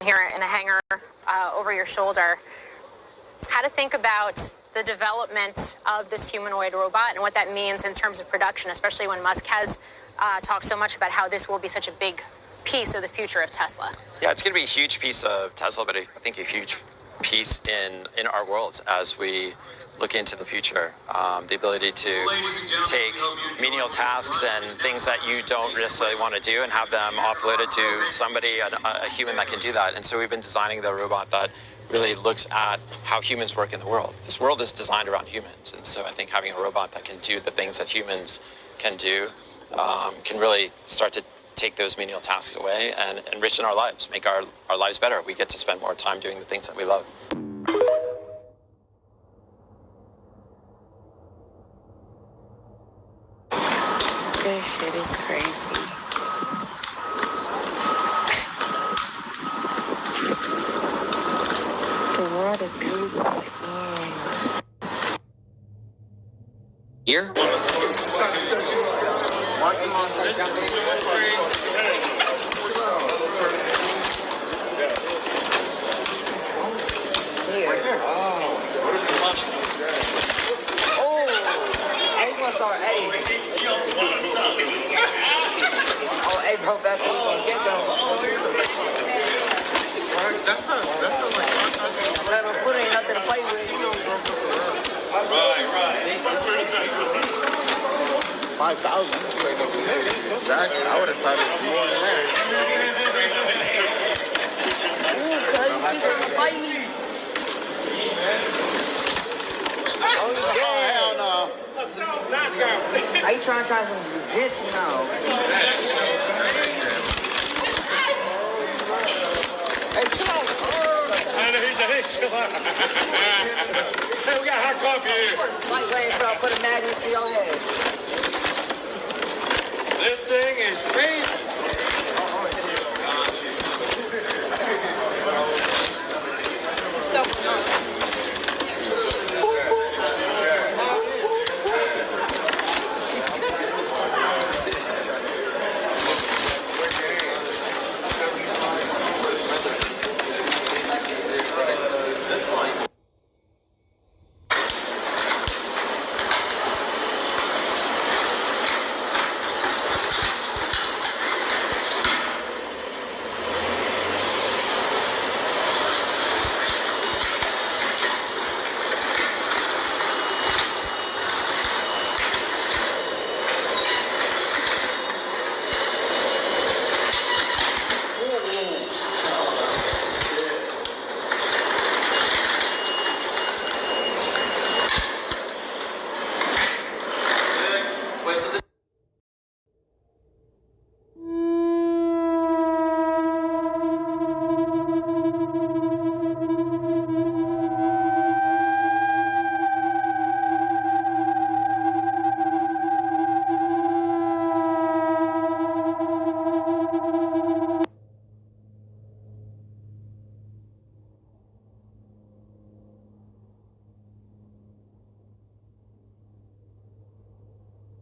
here in a hangar over your shoulder, how to think about the development of this humanoid robot and what that means in terms of production, especially when Musk has talked so much about how this will be such a big piece of the future of Tesla. Yeah, it's going to be a huge piece of Tesla, but I think a huge piece in our world as we look into the future. The ability to take menial tasks and things that you don't necessarily want to do and have them offloaded to somebody, a human that can do that. And so we've been designing the robot that really looks at how humans work in the world. This world is designed around humans. And so I think having a robot that can do the things that humans can do can really start to take those menial tasks away and enrich our lives, make our lives better. We get to spend more time doing the things that we love. This shit is crazy. The world is coming to an end. Here? Watch them all start jumping. Hey, bro, that's what we're gonna get them. That's not like Level foot ain't nothing to play with. Right. 5,000. Exactly. I would have thought it was more than that. Ooh, cuz you keep trying to fight me. Oh, yeah. Hell no. Are you trying to try some jujitsu now? Hey, chill out. I know he's a hey, chill out. Hey, we got hot coffee here. Lightweight, bro. Put a magnet to your head. This thing is crazy.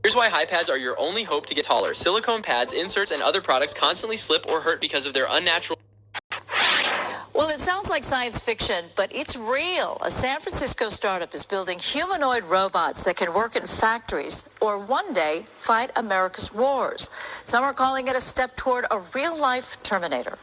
Here's why high pads are your only hope to get taller. Silicone pads, inserts, and other products constantly slip or hurt because of their unnatural... Well, it sounds like science fiction, but it's real. A San Francisco startup is building humanoid robots that can work in factories or one day fight America's wars. Some are calling it a step toward a real-life Terminator.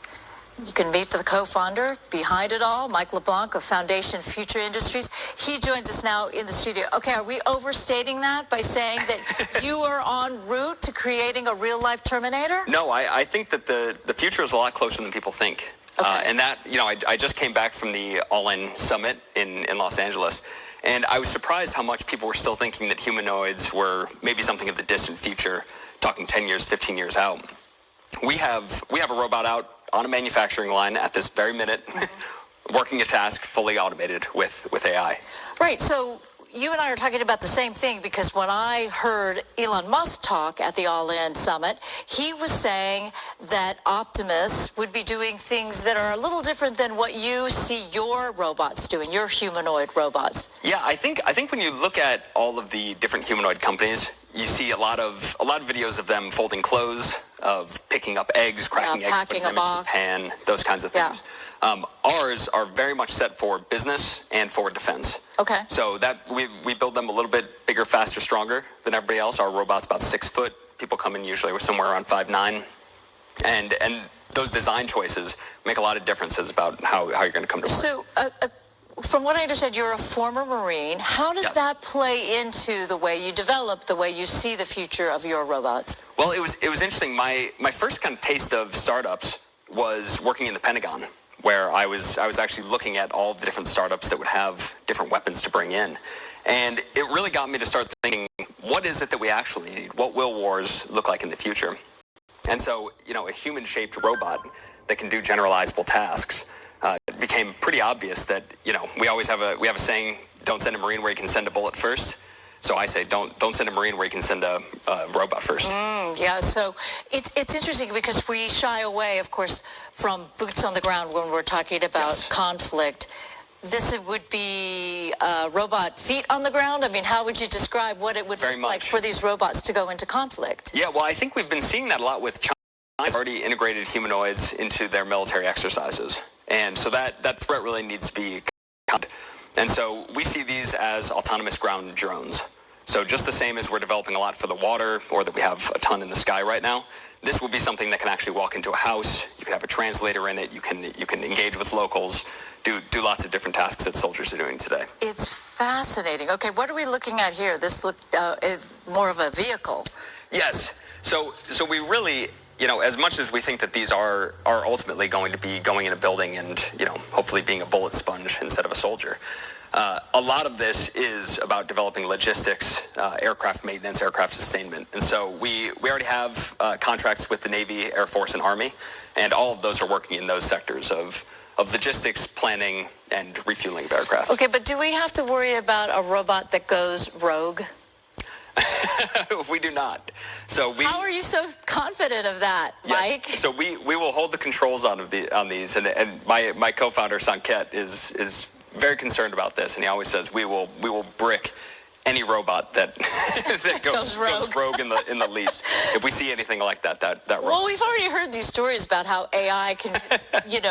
You can meet the co-founder behind it all, Mike LeBlanc of Foundation Future Industries. He joins us now in the studio. Okay, are we overstating that by saying that you are en route to creating a real-life Terminator? No, I think that the future is a lot closer than people think. Okay. And that, you know, I just came back from the All-In Summit in Los Angeles, and I was surprised how much people were still thinking that humanoids were maybe something of the distant future, talking 10 years, 15 years out. We have a robot out on a manufacturing line at this very minute, working a task fully automated with AI. Right, so you and I are talking about the same thing, because when I heard Elon Musk talk at the All-In Summit, he was saying that Optimus would be doing things that are a little different than what you see your robots doing, your humanoid robots. Yeah, I think when you look at all of the different humanoid companies, you see a lot of videos of them folding clothes, of picking up eggs, cracking eggs, packing putting a them into the box. pan, those kinds of things. Ours are very much set for business and for defense. Okay. So that we build them a little bit bigger, faster, stronger than everybody else. Our robot's about 6 foot. People come in usually with somewhere around 5'9", and those design choices make a lot of differences about how you're going to come to work. So, from what I understand, you're a former Marine. How does Yes. that play into the way you develop, the way you see the future of your robots? Well, it was interesting. My first kind of taste of startups was working in the Pentagon, where I was actually looking at all of the different startups that would have different weapons to bring in. And it really got me to start thinking, what is it that we actually need? What will wars look like in the future? And so, a human-shaped robot that can do generalizable tasks, it became pretty obvious that, we always have a saying, don't send a Marine where you can send a bullet first. So I say, don't send a Marine where you can send a robot first. Yeah, so it's interesting because we shy away, of course, from boots on the ground when we're talking about Yes. conflict. This would be robot feet on the ground? I mean, how would you describe what it would Very look like much. for these robots to go into conflict? Yeah, well, I think we've been seeing that a lot with China. China's already integrated humanoids into their military exercises. And so that threat really needs to be counted. And so we see these as autonomous ground drones. So just the same as we're developing a lot for the water, or that we have a ton in the sky right now, this will be something that can actually walk into a house. You can have a translator in it. You can engage with locals, do lots of different tasks that soldiers are doing today. It's fascinating. Okay, what are we looking at here? This looked is more of a vehicle. Yes. So we really, as much as we think that these are ultimately going to be going in a building and, hopefully being a bullet sponge instead of a soldier, a lot of this is about developing logistics, aircraft maintenance, aircraft sustainment. And so we already have contracts with the Navy, Air Force, and Army, and all of those are working in those sectors of logistics, planning, and refueling of aircraft. Okay, but do we have to worry about a robot that goes rogue? We do not. So How are you so confident of that, Mike? Yes. So we will hold the controls on these, and my co-founder Sanket is very concerned about this, and he always says we will brick any robot that that goes rogue in the least. If we see anything like that robot. Well, we've already heard these stories about how AI can,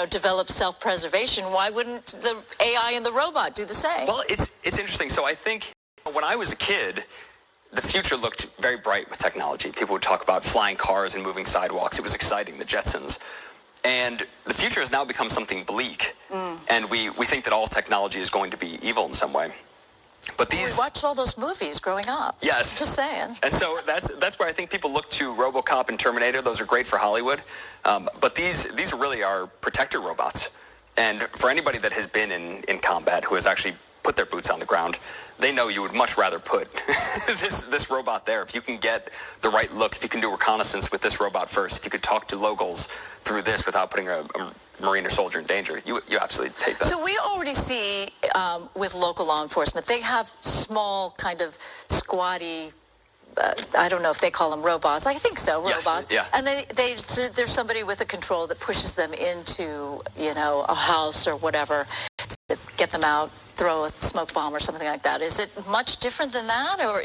develop self-preservation. Why wouldn't the AI and the robot do the same? Well, it's interesting. So I think when I was a kid, the future looked very bright with technology. People would talk about flying cars and moving sidewalks. It was exciting, the Jetsons. And the future has now become something bleak. And we think that all technology is going to be evil in some way. But We watched all those movies growing up. Yes. Just saying. And so that's where I think people look to RoboCop and Terminator. Those are great for Hollywood. But these really are protector robots. And for anybody that has been in combat, who has actually put their boots on the ground, they know you would much rather put this robot there. If you can get the right look, if you can do reconnaissance with this robot first, if you could talk to locals through this without putting a Marine or soldier in danger, you absolutely take that. So we already see with local law enforcement, they have small kind of squatty, I don't know if they call them robots. I think so, Yes, robots. yeah. And there's somebody with a control that pushes them into, a house or whatever to get them out, throw a smoke bomb or something like that. Is it much different than that, or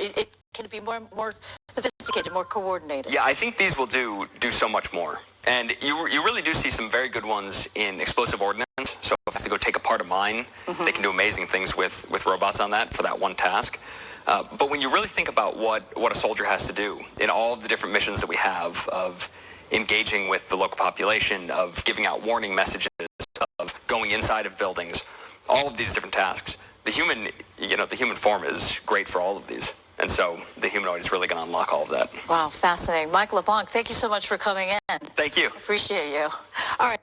can it be more sophisticated, more coordinated? Yeah, I think these will do so much more. And you really do see some very good ones in explosive ordnance. So if I have to go take apart a mine, they can do amazing things with robots on that for that one task. But when you really think about what a soldier has to do in all of the different missions that we have of engaging with the local population, of giving out warning messages, of going inside of buildings, all of these different tasks, the human form is great for all of these. And so the humanoid is really going to unlock all of that. Wow, fascinating. Mike LeBlanc, thank you so much for coming in. Thank you. Appreciate you. All right.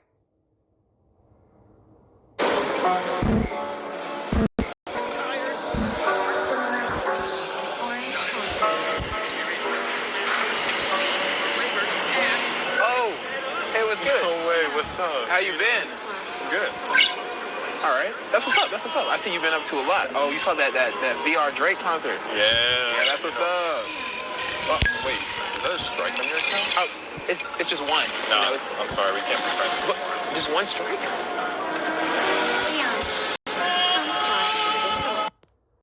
Oh, hey, what's good? No way, what's up? How you been? Good. All right, that's what's up. That's what's up. I see you've been up to a lot. Oh, you saw that VR Drake concert? Yeah. Yeah, that's what's up. Oh, wait, is that a strike on your account? Oh, it's just one. No, You know, I'm sorry, we can't be friends. but just one strike?